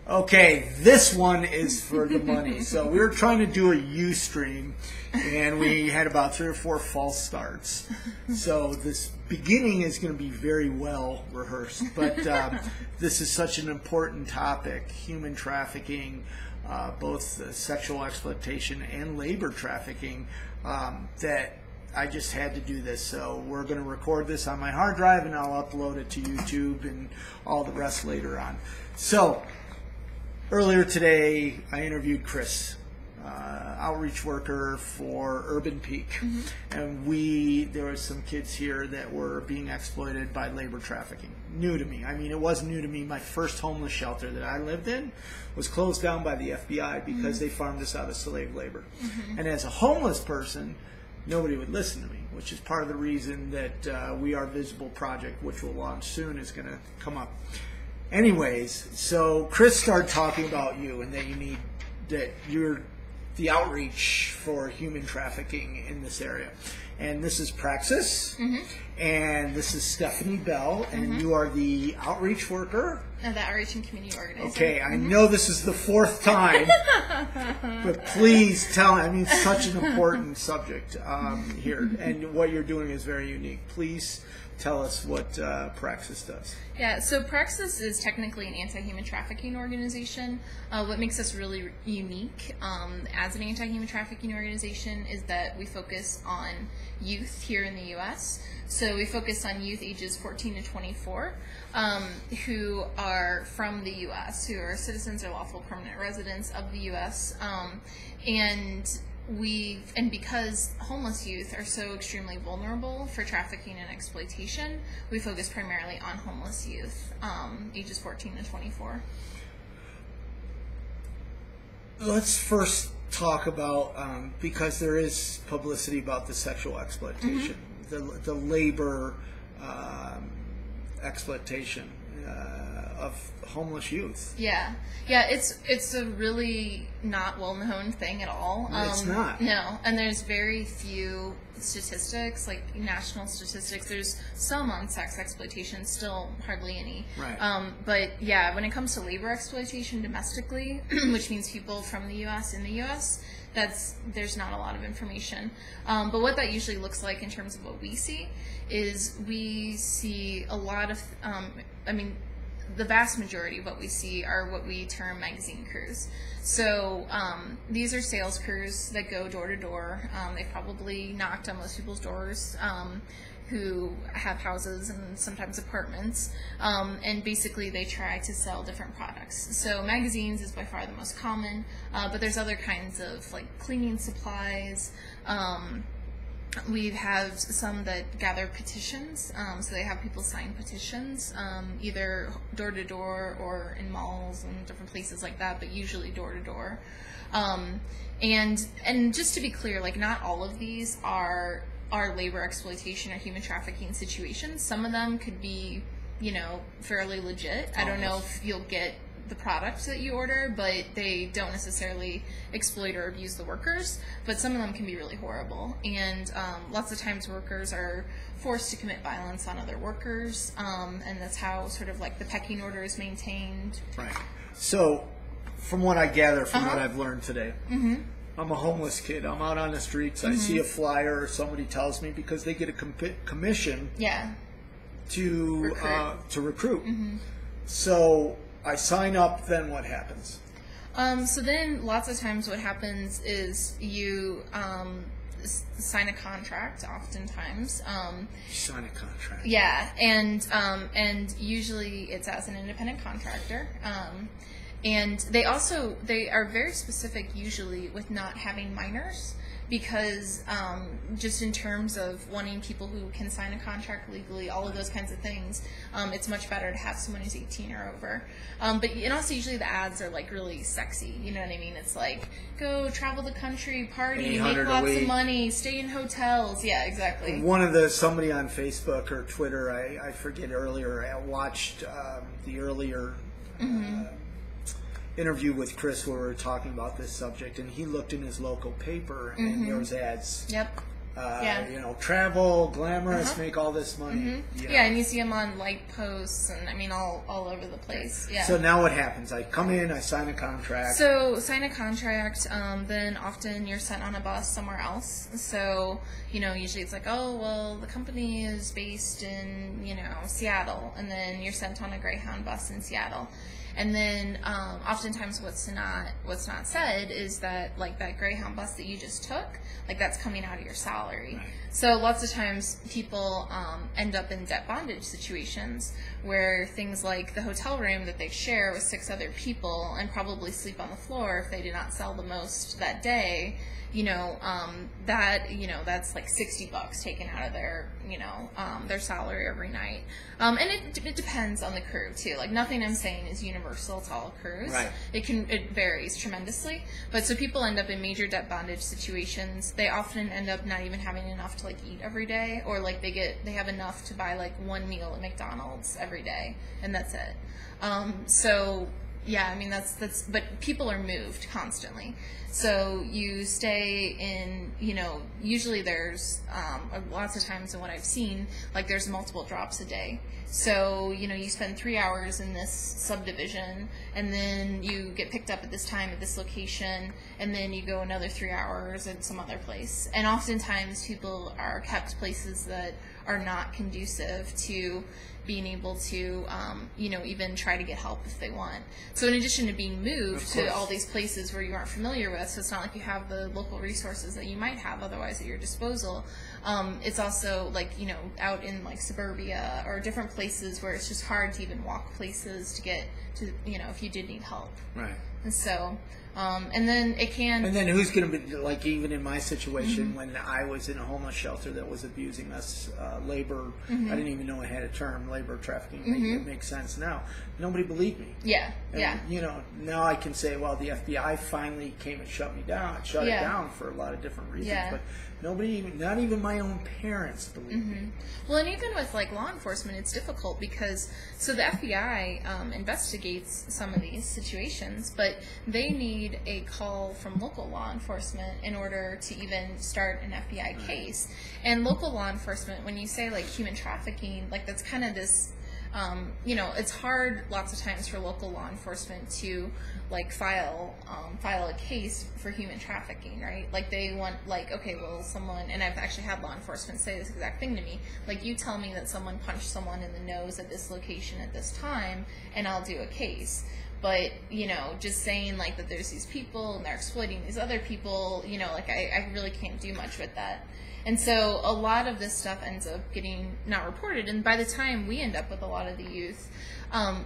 Okay, this one is for the money. So we were trying to do a Ustream, and we had about 3 or 4 false starts. So this beginning is going to be very well rehearsed, but this is such an important topic, human trafficking, both sexual exploitation and labor trafficking, that I just had to do this. So we're going to record this on my hard drive, and I'll upload it to YouTube and all the rest later on. So earlier today, I interviewed Chris, outreach worker for Urban Peak, and there were some kids here that were being exploited by labor trafficking. New to me. I mean, it wasn't new to me. My first homeless shelter that I lived in was closed down by the FBI because they farmed us out of slave labor. And as a homeless person, nobody would listen to me, which is part of the reason that We Are Visible project, which will launch soon, is going to come up. Anyways, so Chris started talking about you and that you're the outreach for human trafficking in this area. And this is Praxis, and this is Stephanie Bell, and you are the outreach worker. The outreach and community organizer. Okay, I know this is the 4th time, but please tell me. I mean, it's such an important subject here, and what you're doing is very unique. Please tell us what Praxis does. Yeah, so Praxis is technically an anti-human trafficking organization. What makes us really unique as an anti-human trafficking organization is that we focus on youth here in the U.S. So we focus on youth ages 14 to 24 who are from the U.S., who are citizens or lawful permanent residents of the U.S. And because homeless youth are so extremely vulnerable for trafficking and exploitation, we focus primarily on homeless youth, ages 14 to 24. Let's first talk about, because there is publicity about the sexual exploitation, the labor exploitation of homeless youth. Yeah, it's a really not well-known thing at all. It's not. No, and there's very few statistics, like national statistics. There's some on sex exploitation, still hardly any. Right. But yeah, when it comes to labor exploitation domestically, which means people from the U.S. in the U.S., there's not a lot of information. But what that usually looks like in terms of what we see is we see a lot of, the vast majority of what we see are what we term magazine crews. So these are sales crews that go door to door. They've probably knocked on most people's doors who have houses and sometimes apartments, and basically they try to sell different products. So magazines is by far the most common, but there's other kinds of like cleaning supplies. We have some that gather petitions, so they have people sign petitions, either door to door or in malls and different places like that, but usually door to door. And just to be clear, like not all of these are labor exploitation or human trafficking situations. Some of them could be, fairly legit. I don't know if you'll get the product that you order, but they don't necessarily exploit or abuse the workers, but some of them can be really horrible, and lots of times workers are forced to commit violence on other workers, and that's how sort of like the pecking order is maintained. Right. So from what I gather from what I've learned today, I'm a homeless kid. I'm out on the streets. I see a flyer or somebody tells me, because they get a commission to recruit. So I sign up, then what happens? So then lots of times what happens is you sign a contract oftentimes. Sign a contract. Yeah, and usually it's as an independent contractor. And they are very specific usually with not having minors, because just in terms of wanting people who can sign a contract legally, all of those kinds of things, it's much better to have someone who's 18 or over. And also usually the ads are like really sexy, you know what I mean? It's like, go travel the country, party, make lots of money, stay in hotels. Yeah, exactly. Somebody on Facebook or Twitter, I forget earlier, I watched the earlier interview with Chris where we were talking about this subject, and he looked in his local paper and there was ads You know, travel, glamorous, make all this money. You know. Yeah, and you see them on light posts, and I mean, all over the place. Yeah. So now what happens? I come in, I sign a contract. So sign a contract, then often you're sent on a bus somewhere else. So, you know, usually it's like, oh, well, the company is based in, you know, Seattle, and then you're sent on a Greyhound bus in Seattle. And then oftentimes what's not said is that, like, that Greyhound bus that you just took, like, that's coming out of your salary. Right. So lots of times people end up in debt bondage situations where things like the hotel room that they share with 6 other people and probably sleep on the floor if they did not sell the most that day, you know, that's like $60 taken out of their, you know, their salary every night. And it depends on the crew too. Like, nothing I'm saying is universal to all crews. Right. It varies tremendously. But so people end up in major debt bondage situations. They often end up not even having enough to, like, eat every day, or like they have enough to buy like one meal at McDonald's every day, and that's it. So yeah, I mean, that's but people are moved constantly. So you stay in, you know, usually there's lots of times in what I've seen, like, there's multiple drops a day. So, you know, you spend 3 hours in this subdivision, and then you get picked up at this time at this location, and then you go another 3 hours at some other place. And oftentimes people are kept places that are not conducive to being able to, you know, even try to get help if they want. So in addition to being moved to all these places where you aren't familiar with, so it's not like you have the local resources that you might have otherwise at your disposal, it's also, like, you know, out in, like, suburbia or different places where it's just hard to even walk places to get to, you know, if you did need help. Right. And so, and then it can... And then who's going to be, like, even in my situation, when I was in a homeless shelter that was abusing us, labor, I didn't even know I had a term, labor trafficking, it makes sense now. Nobody believed me. Yeah, and, you know, now I can say, well, the FBI finally came and shut it down for a lot of different reasons, but nobody, not even my own parents believed me. Well, and even with, like, law enforcement, it's difficult because, so the FBI investigates some of these situations, but they need a call from local law enforcement in order to even start an FBI case. And local law enforcement, when you say, like, human trafficking, like, that's kind of this, you know, it's hard lots of times for local law enforcement to, like, file a case for human trafficking, right? Like, they want, like, okay, well, someone, and I've actually had law enforcement say this exact thing to me, like, you tell me that someone punched someone in the nose at this location at this time, and I'll do a case. But, you know, just saying, like, that there's these people and they're exploiting these other people, you know, like, I really can't do much with that. And so a lot of this stuff ends up getting not reported, and by the time we end up with a lot of the youth,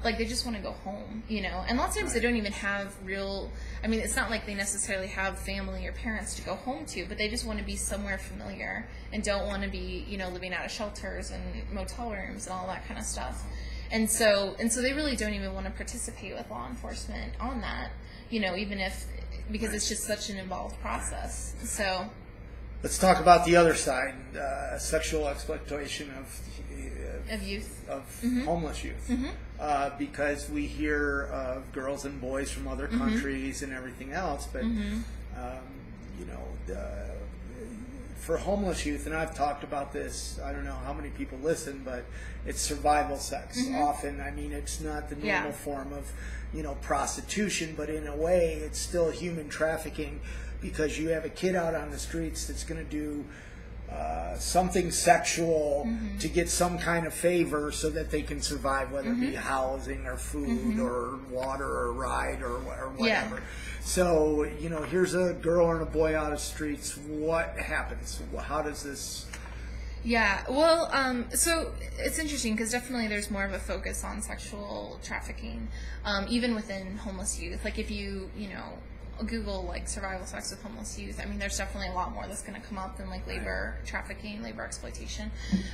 like, they just want to go home, you know, and lots of times they don't even have real, I mean, it's not like they necessarily have family or parents to go home to, but they just want to be somewhere familiar and don't want to be, you know, living out of shelters and motel rooms and all that kind of stuff. And so they really don't even want to participate with law enforcement on that, you know, even if, because it's just such an involved process. So let's talk about the other side, sexual exploitation of youth, of homeless youth, because we hear of girls and boys from other countries and everything else, but you know, for homeless youth, and I've talked about this, I don't know how many people listen, but it's survival sex. Often, I mean, it's not the normal form of, you know, prostitution, but in a way, it's still human trafficking, because you have a kid out on the streets that's going to do something sexual to get some kind of favor so that they can survive, whether it be housing or food or water or ride or whatever. So, you know, here's a girl and a boy out of streets. What happens? How does this... Yeah, well, so it's interesting because definitely there's more of a focus on sexual trafficking, even within homeless youth. Like, if you know, Google, like, survival sex with homeless youth, I mean, there's definitely a lot more that's going to come up than, like, labor trafficking, labor exploitation.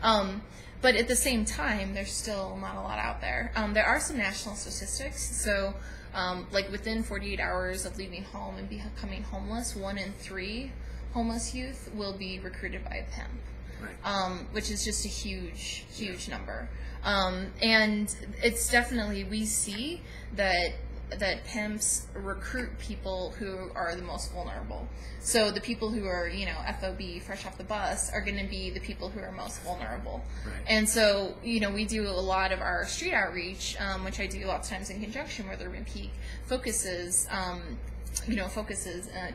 But at the same time, there's still not a lot out there. There are some national statistics. So, like, within 48 hours of leaving home and becoming homeless, 1 in 3 homeless youth will be recruited by a pimp. Which is just a huge number. And it's definitely, we see that that pimps recruit people who are the most vulnerable. So the people who are, you know, FOB, fresh off the bus, are going to be the people who are most vulnerable. Right. And so, you know, we do a lot of our street outreach, which I do lots of times in conjunction with Urban Peak, focuses at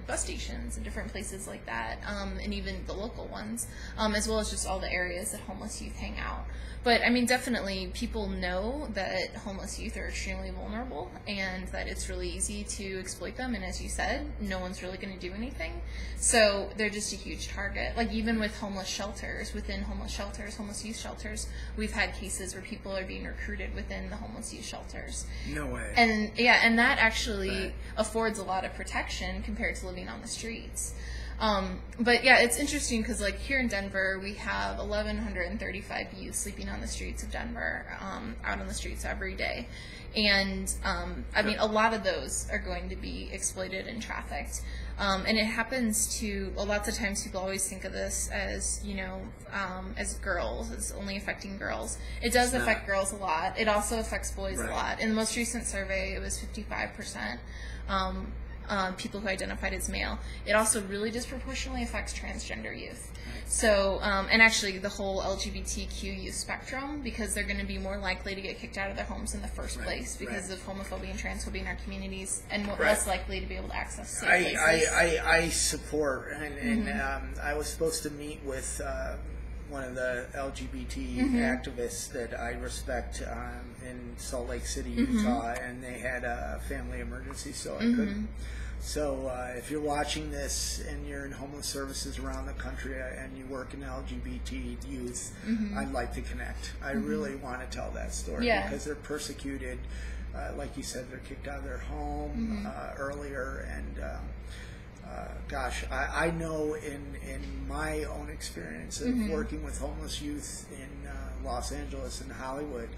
bus stations and different places like that, and even the local ones, as well as just all the areas that homeless youth hang out. But I mean, definitely people know that homeless youth are extremely vulnerable and that it's really easy to exploit them. And as you said, no one's really going to do anything. So they're just a huge target. Like even with homeless shelters, within homeless youth shelters, we've had cases where people are being recruited within the homeless youth shelters. No way. And yeah, and that actually affords a lot of protection compared to living on the streets. But yeah, it's interesting because like here in Denver, we have 1,135 youth sleeping on the streets of Denver, out on the streets every day. And I mean, a lot of those are going to be exploited and trafficked. And it happens to, lots of times people always think of this as, you know, as girls, as only affecting girls. It does affect girls a lot. It also affects boys a lot. In the most recent survey, it was 55%. People who identified as male. It also really disproportionately affects transgender youth. So, and actually the whole LGBTQ youth spectrum, because they're going to be more likely to get kicked out of their homes in the first place because of homophobia and transphobia in our communities, and less likely to be able to access safe places. I support, and I was supposed to meet with one of the LGBT activists that I respect in Salt Lake City, Utah, and they had a family emergency, so I couldn't. So if you're watching this and you're in homeless services around the country and you work in LGBT youth, I'd like to connect. I really want to tell that story because they're persecuted. Like you said, they're kicked out of their home earlier, and gosh, I know in my own experience of working with homeless youth in Los Angeles and Hollywood,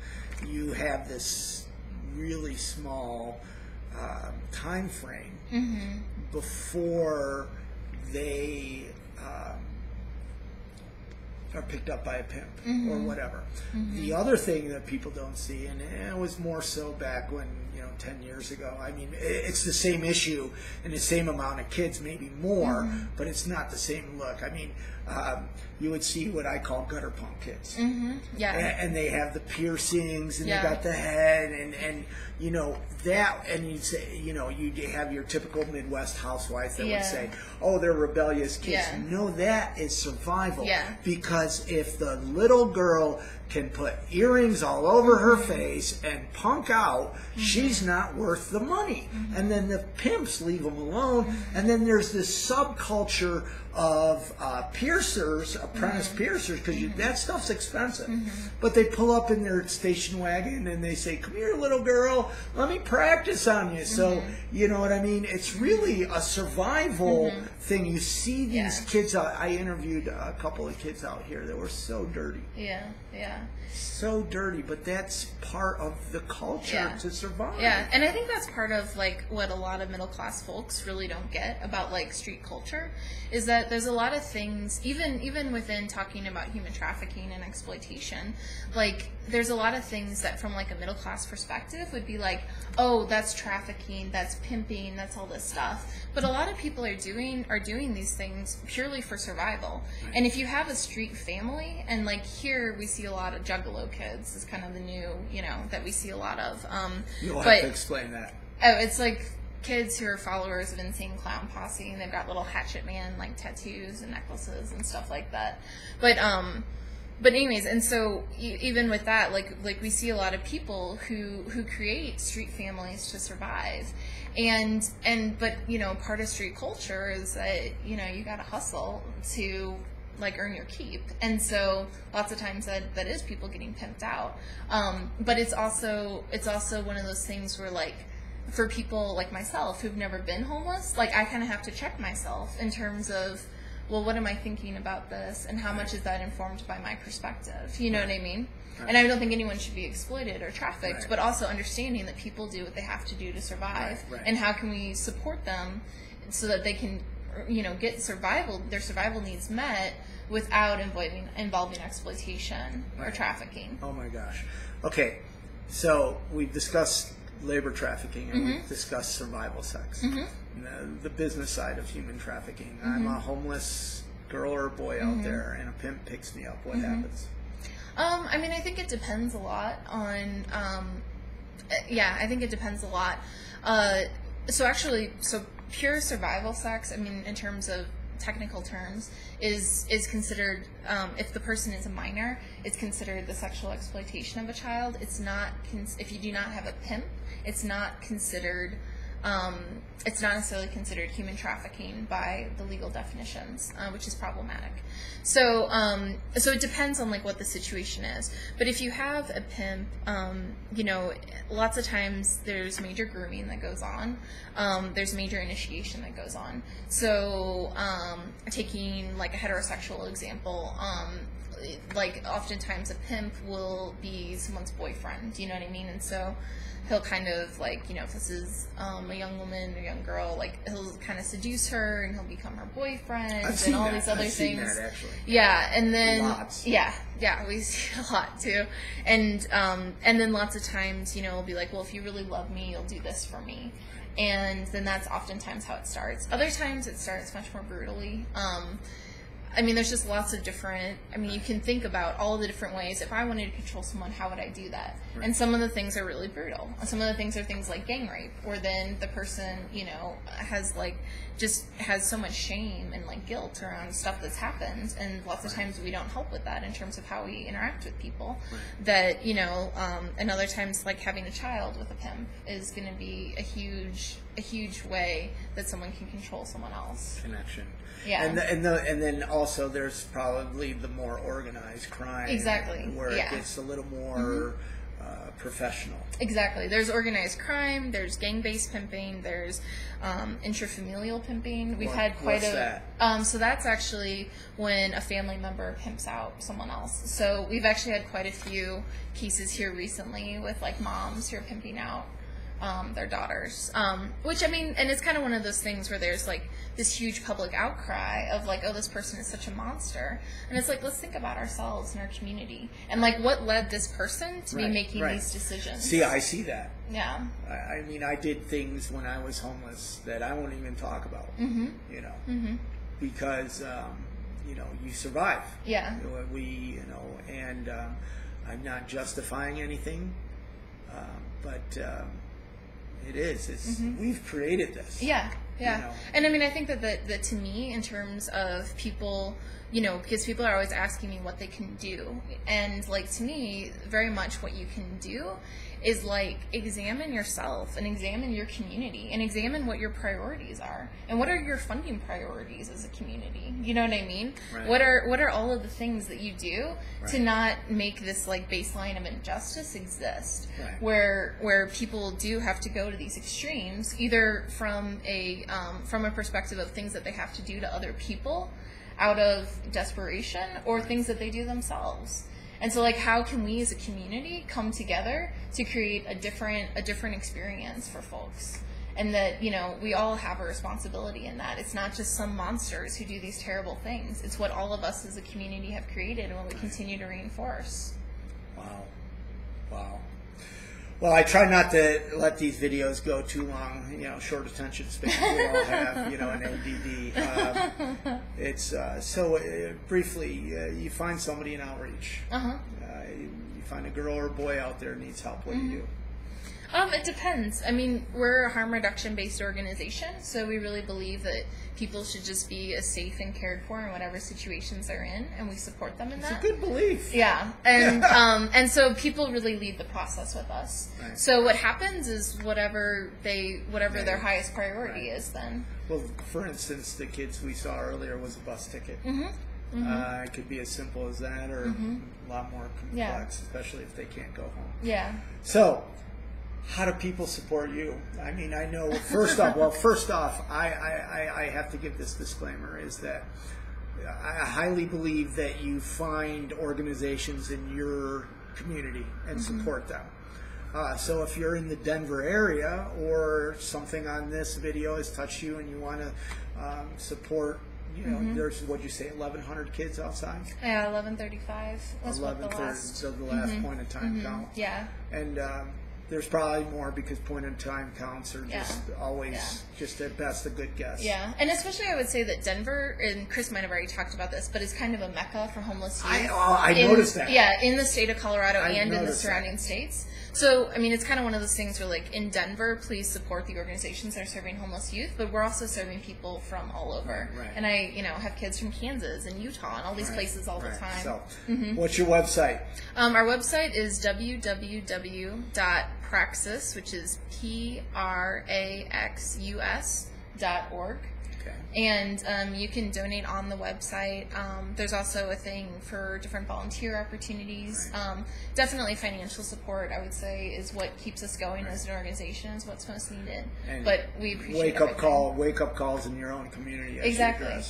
you have this really small time frame before they are picked up by a pimp or whatever. The other thing that people don't see, and it was more so back when, 10 years ago, I mean, it's the same issue and the same amount of kids, maybe more, but it's not the same look. I mean, you would see what I call gutter punk kids. And they have the piercings and they got the head and that, and you'd say, you'd have your typical Midwest housewife that would say, oh, they're rebellious kids. No, that is survival. Because if the little girl can put earrings all over her face and punk out, she's not worth the money. And then the pimps leave them alone. And then there's this subculture of piercers, apprentice piercers, because that stuff's expensive. But they pull up in their station wagon and they say, come here, little girl, let me practice on you. So, you know what I mean? It's really a survival thing. You see these kids out. I interviewed a couple of kids out here that were so dirty. So dirty, but that's part of the culture to survive. And I think that's part of like what a lot of middle class folks really don't get about like street culture, is that there's a lot of things, even within talking about human trafficking and exploitation, like there's a lot of things that from like a middle class perspective would be like, oh, that's trafficking, that's pimping, that's all this stuff. But a lot of people are doing these things purely for survival. And if you have a street family, and like here we see a lot of juggalo kids is kind of the new, that we see a lot of. You'll have to explain that. Oh, it's like kids who are followers of Insane Clown Posse, and they've got little Hatchet Man like tattoos and necklaces and stuff like that. But anyways, and so even with that, like we see a lot of people who create street families to survive, but part of street culture is that you got to hustle to like earn your keep, and so lots of times that is people getting pimped out. But it's also one of those things where like for people like myself who've never been homeless, like I kind of have to check myself in terms of, well, what am I thinking about this, and how much is that informed by my perspective? You know what I mean? And I don't think anyone should be exploited or trafficked, but also understanding that people do what they have to do to survive, and how can we support them so that they can, get their survival needs met without involving exploitation or trafficking. Oh my gosh. Okay, so we've discussed labor trafficking, and we discussed survival sex, the business side of human trafficking. I'm a homeless girl or boy out there, and a pimp picks me up. What happens? I mean, I think it depends a lot on. I think it depends a lot. So pure survival sex, I mean, in terms of technical terms, is considered, if the person is a minor, it's considered the sexual exploitation of a child. It's not, if you do not have a pimp, it's not considered, it's not necessarily considered human trafficking by the legal definitions, which is problematic. So, so it depends on like what the situation is. But if you have a pimp, you know, lots of times there's major grooming that goes on. There's major initiation that goes on. So, taking like a heterosexual example, like oftentimes a pimp will be someone's boyfriend, you know what I mean? And so he'll kind of like, you know, if this is a young woman or young girl, like he'll kind of seduce her and he'll become her boyfriend and all these other things. Seen that, actually. Yeah, and then lots. Yeah, we see a lot too. And then lots of times, you know, we'll be like, well, if you really love me, you'll do this for me. And then that's oftentimes how it starts. Other times it starts much more brutally. I mean, there's just lots of different, I mean, you can think about all the different ways. If I wanted to control someone, how would I do that? Right. And some of the things are really brutal. Some of the things are things like gang rape, or then the person, you know, has like, just has so much shame and like guilt around stuff that's happened. And lots of times we don't help with that in terms of how we interact with people. That, you know, and other times like having a child with a pimp is going to be a huge way that someone can control someone else. Connection. Yeah. And then also there's probably the more organized crime. Exactly. Where it gets a little more professional. Exactly. There's organized crime, there's gang-based pimping, there's intrafamilial pimping. We've had quite so that's actually when a family member pimps out someone else. So we've actually had quite a few cases here recently with like moms who are pimping out their daughters, which, I mean, and it's kind of one of those things where there's like this huge public outcry of like, oh, this person is such a monster, and it's like, let's think about ourselves and our community and like what led this person to be making these decisions. See, I see that. Yeah. I mean, I did things when I was homeless that I won't even talk about. You know, because you know, you survive. Yeah. And I'm not justifying anything, but. It is. It's we've created this. Yeah, yeah. You know? And I mean, I think that to me, in terms of people, you know, because people are always asking me what they can do, and like to me, very much what you can do is like examine yourself and examine your community and examine what your priorities are and what are your funding priorities as a community. You know what I mean? Right. What are all of the things that you do to not make this like baseline of injustice exist, where people do have to go to these extremes, either from a perspective of things that they have to do to other people out of desperation, or things that they do themselves. And so, like, how can we as a community come together to create a different experience for folks? And that, you know, we all have a responsibility in that. It's not just some monsters who do these terrible things. It's what all of us as a community have created and what we continue to reinforce. Wow. Well, I try not to let these videos go too long. You know, short attention span. We all have, you know, an ADD. It's briefly. You find somebody in outreach. You find a girl or a boy out there who needs help. What do you do? It depends. I mean, we're a harm reduction based organization, so we really believe that people should just be as safe and cared for in whatever situations they're in, and we support them in that. It's a good belief. Yeah, and and so people really lead the process with us. Right. So what happens is whatever their highest priority is then. Well, for instance, the kids we saw earlier was a bus ticket. It could be as simple as that, or a lot more complex, especially if they can't go home. Yeah. So, how do people support you? I mean, I know, first off, I have to give this disclaimer, is that I highly believe that you find organizations in your community and support them. So if you're in the Denver area, or something on this video has touched you and you want to support, you know, there's, what'd you say, 1,100 kids outside? Yeah, 1,135. That's what the last. So the last point of time count. Yeah. And there's probably more because point in time counts are just always just at best a good guess. Yeah, and especially I would say that Denver, and Chris might have already talked about this, but is kind of a mecca for homeless youth. I noticed that. Yeah, in the state of Colorado and in the surrounding states. So, I mean, it's kind of one of those things where, like, in Denver, please support the organizations that are serving homeless youth, but we're also serving people from all over. Right. And I, have kids from Kansas and Utah and all these places all the time. So, what's your website? Our website is www.praxis, which is praxus.org. And you can donate on the website. There's also a thing for different volunteer opportunities. Definitely financial support, I would say, is what keeps us going as an organization, is what's most needed. And but we appreciate wake up calls in your own community. Exactly.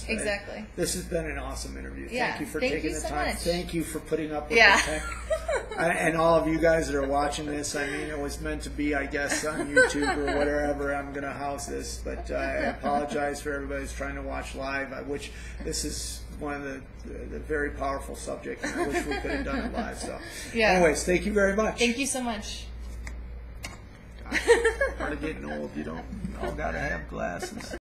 This has been an awesome interview. Yeah. Thank you for taking the time. Much. Thank you for putting up with the tech. And all of you guys that are watching this, I mean, it was meant to be, I guess, on YouTube or wherever I'm going to house this. But I apologize for everybody who's trying to watch live. I wish this is one of the very powerful subjects. And I wish we could have done it live. So, anyways, thank you very much. Thank you so much. Part of getting old, you all got to have glasses.